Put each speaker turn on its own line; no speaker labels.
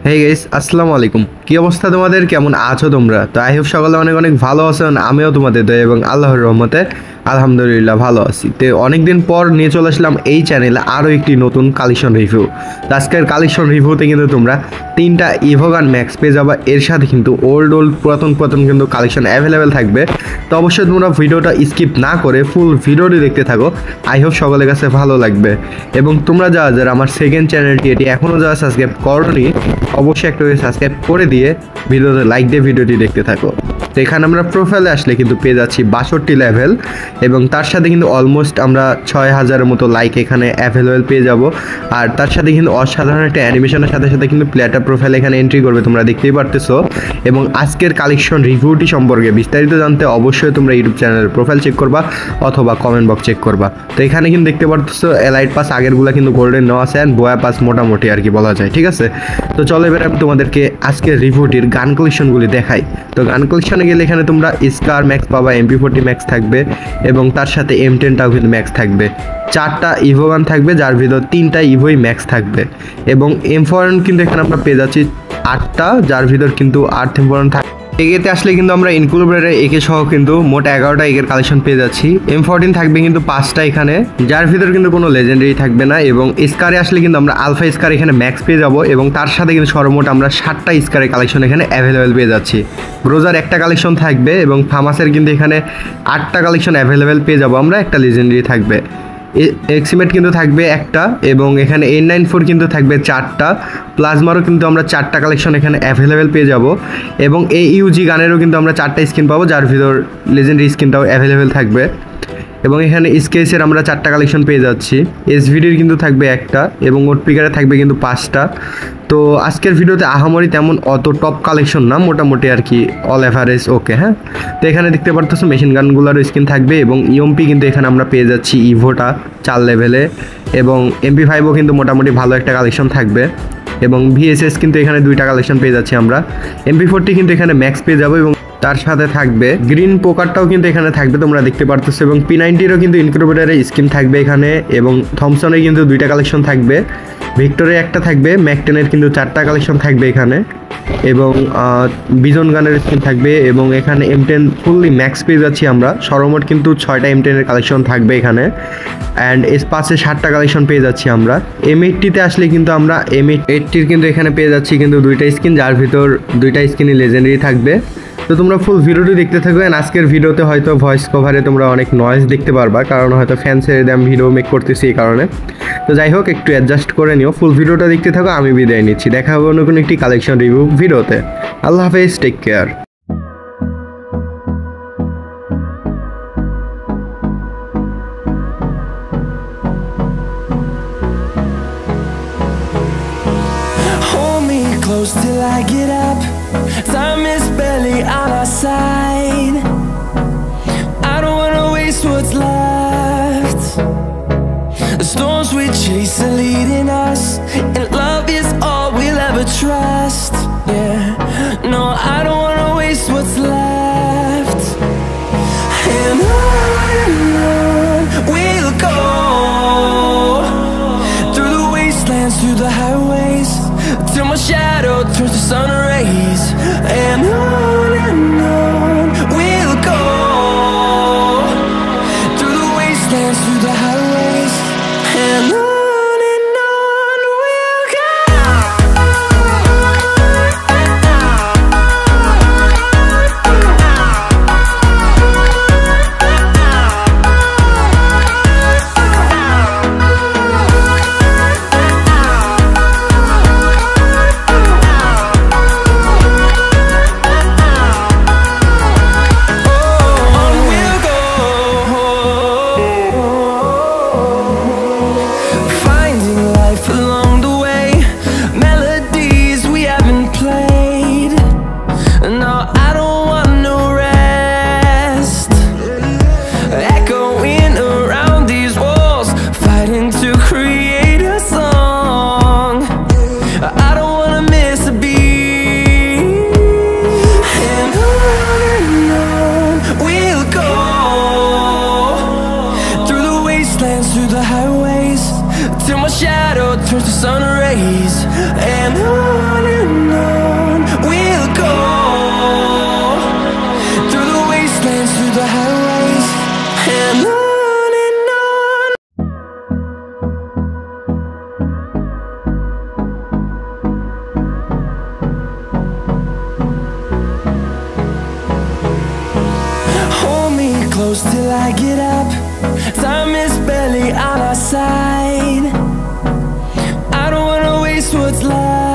Hey guys, আসসালামু আলাইকুম। কি অবস্থা তোমাদের? কেমন আছো তোমরা? তো আই হোপ সকলে অনেক অনেক ভালো আছেন। আমিও তোমাদের দয়া এবং আল্লাহর রহমতে আলহামদুলিল্লাহ ভালো আছি। তো অনেকদিন পর নিয়ে চলে আসলাম এই চ্যানেলে আরও একটি নতুন কালেকশন রিভিউ। তো আজকের কালেকশন রিভিউতে কিন্তু তোমরা 3টা ইভোগান ম্যাক্স পেয়ে যাবা। এর সাথে কিন্তু ওল্ড পুরাতন কিন্তু কালেকশন অ্যাভেলেবেল থাকবে। তো অবশ্যই তোমরা ভিডিওটা স্কিপ না করে ফুল ভিডিওটি দেখতে থাকো। আই হোপ সকলের কাছে ভালো লাগবে। এবং তোমরা যারা আমার সেকেন্ড চ্যানেলটি এটি এখনও যারা সাবস্ক্রাইব করোনি অবশ্যই একটা সাবস্ক্রাইব করে দিয়ে ভিডিওতে লাইক দিয়ে ভিডিওটি দেখতে থাকো। তো এখানে আমরা প্রোফাইলে আসলে কিন্তু পেয়ে যাচ্ছি 62 লেভেল এবং তার সাথে কিন্তু অলমোস্ট আমরা 6000-এর মতো লাইক এখানে অ্যাভেলেবেল পেয়ে যাব। আর তার সাথে কিন্তু অসাধারণ একটা অ্যানিমেশনের সাথে সাথে কিন্তু প্লেয়ারটা প্রোফাইল এখানে এন্ট্রি করবে, তোমরা দেখতেই পারতেছো। এবং আজকের কালেকশন রিভিউটি সম্পর্কে বিস্তারিত জানতে অবশ্যই তোমরা ইউটিউব চ্যানেলের প্রোফাইল চেক করবা অথবা কমেন্ট বক্স চেক করবা। তো এখানে কিন্তু দেখতে পারতেছো এলাইট পাস আগেরগুলো কিন্তু গোল্ডেন নেওয়া আছে অ্যান্ড বোয়া পাস মোটামুটি আর কি বলা যায়, ঠিক আছে। তো চলো এবার আমি তোমাদেরকে আজকের রিভিউটির গান কালেকশনগুলি দেখাই। তো গান কালেকশনে গেলে এখানে তোমরা স্কার ম্যাক্স পাবা, MP40 ম্যাক্স থাকবে এবং তার সাথে M10টাও কিন্তু ম্যাক্স থাকবে। 4টা ইভো গান থাকবে যার ভিতর 3টা ইভোই ম্যাক্স থাকবে এবং M4 কিন্তু এখানে আমরা পেয়ে যাচ্ছি 8টা যার ভিতর কিন্তু 8 M4 থাকবে। এগেতে আসলে কিন্তু আমরা ইনক্লুডেড একে সহ কিন্তু মোট 11টা এগের কালেকশন পেয়ে যাচ্ছি। M14 থাকবে কিন্তু 5টা এখানে যার ভিতর কিন্তু কোনো লেজেন্ডারি থাকবে না। এবং স্কারে আসলে কিন্তু আমরা আলফা স্কার এখানে ম্যাক্স পেয়ে যাব এবং তার সাথে কিন্তু সর্বমোট আমরা 7টা স্কারের কালেকশন এখানে অ্যাভেলেবেল পেয়ে যাচ্ছি। ব্রোজার একটা কালেকশন থাকবে এবং ফামাসের কিন্তু এখানে 8টা কালেকশন অ্যাভেলেবেল পেয়ে যাব আমরা, একটা লেজেন্ডারি থাকবে। এক্সিমেট কিন্তু থাকবে একটা এবং এখানে N94 কিন্তু থাকবে 4টা, প্লাজমারও কিন্তু আমরা 4টা কালেকশন এখানে অ্যাভেলেবেল পেয়ে যাব এবং AUG গানেরও কিন্তু আমরা 4টা স্কিন পাবো যার ভিতর লেজেন্ডারি স্কিনটাও অ্যাভেলেবেল থাকবে। এবং এখানে স্কেচের আমরা 4টা কালেকশন পেয়ে যাচ্ছি, SVDর কিন্তু থাকবে একটা এবং ওটপিকারে থাকবে কিন্তু 5টা। তো আজকের ভিডিওতে আহামরি তেমন অত টপ কালেকশন না, মোটামুটি আর কি অল এভারেজ ওকে। হ্যাঁ, তো এখানে দেখতে পারতেছো মেশিন গানগুলোরও স্কিন থাকবে এবং ইএমপি কিন্তু এখানে আমরা পেয়ে যাচ্ছি ইভোটা 4 লেভেলে এবং MP5ও কিন্তু মোটামুটি ভালো একটা কালেকশন থাকবে এবং VSS কিন্তু এখানে 2টা কালেকশন পেয়ে যাচ্ছি আমরা। MP40 কিন্তু এখানে ম্যাক্স পেয়ে যাবো এবং তার সাথে থাকবে গ্রিন পোকারটাও কিন্তু এখানে থাকবে, তোমরা দেখতে পারতেছো। এবং P90রও কিন্তু ইনকিউবেটরের স্কিন থাকবে এখানে এবং থমসনের কিন্তু 2টা কালেকশন থাকবে, ভিক্টরের একটা থাকবে, ম্যাক10এর কিন্তু 4টা কালেকশন থাকবে এখানে এবং বিজন গানের স্কিন থাকবে এবং এখানে M10 ফুললি ম্যাক্স পেয়ে যাচ্ছি আমরা। সর্বমোট কিন্তু 6টা M10-এর কালেকশন থাকবে এখানে অ্যান্ড S5-এ 7টা কালেকশন পেয়ে যাচ্ছি আমরা। M80-তে আসলে কিন্তু আমরা M80-র কিন্তু এখানে পেয়ে যাচ্ছি কিন্তু 2টা স্কিন যার ভিতর 2টা স্কিনই লেজেন্ডারি থাকবে। তো তোমরা ফুল ভিডিওটি দেখতে থাকো অ্যান্ড আজকের ভিডিওতে হয়তো ভয়েস কভারে তোমরা অনেক নয়েজ দেখতে পারবা, কারণ হয়তো ফ্যান ছেড়ে দিয়ে আমি ভিডিও মেক করতেছি এই কারণে। তো যাই হোক, একটু অ্যাডজাস্ট করে নিও, ফুল ভিডিওটা দেখতে থাকো। আমি বিদায় নিচ্ছি, দেখা হবে অন্য কোনো একটি কালেকশন রিভিউ ভিডিওতে। আল্লাহ হাফেজ, take care.
Close till I get up, time is barely on our side. I don't wanna waste what's left. The storms we chase are leading us, and love is all we'll ever trust. Yeah, no, I don't wanna waste what's left. And on we'll go, through the wastelands, through the highways, till my shadow turns to sun rays. And on we'll go, through the wastelands, through the highways. And on we'll go. Through the highways, till my shadow turns to sun rays. And on close till I get up. Time is barely on our side. I don't wanna waste what's left.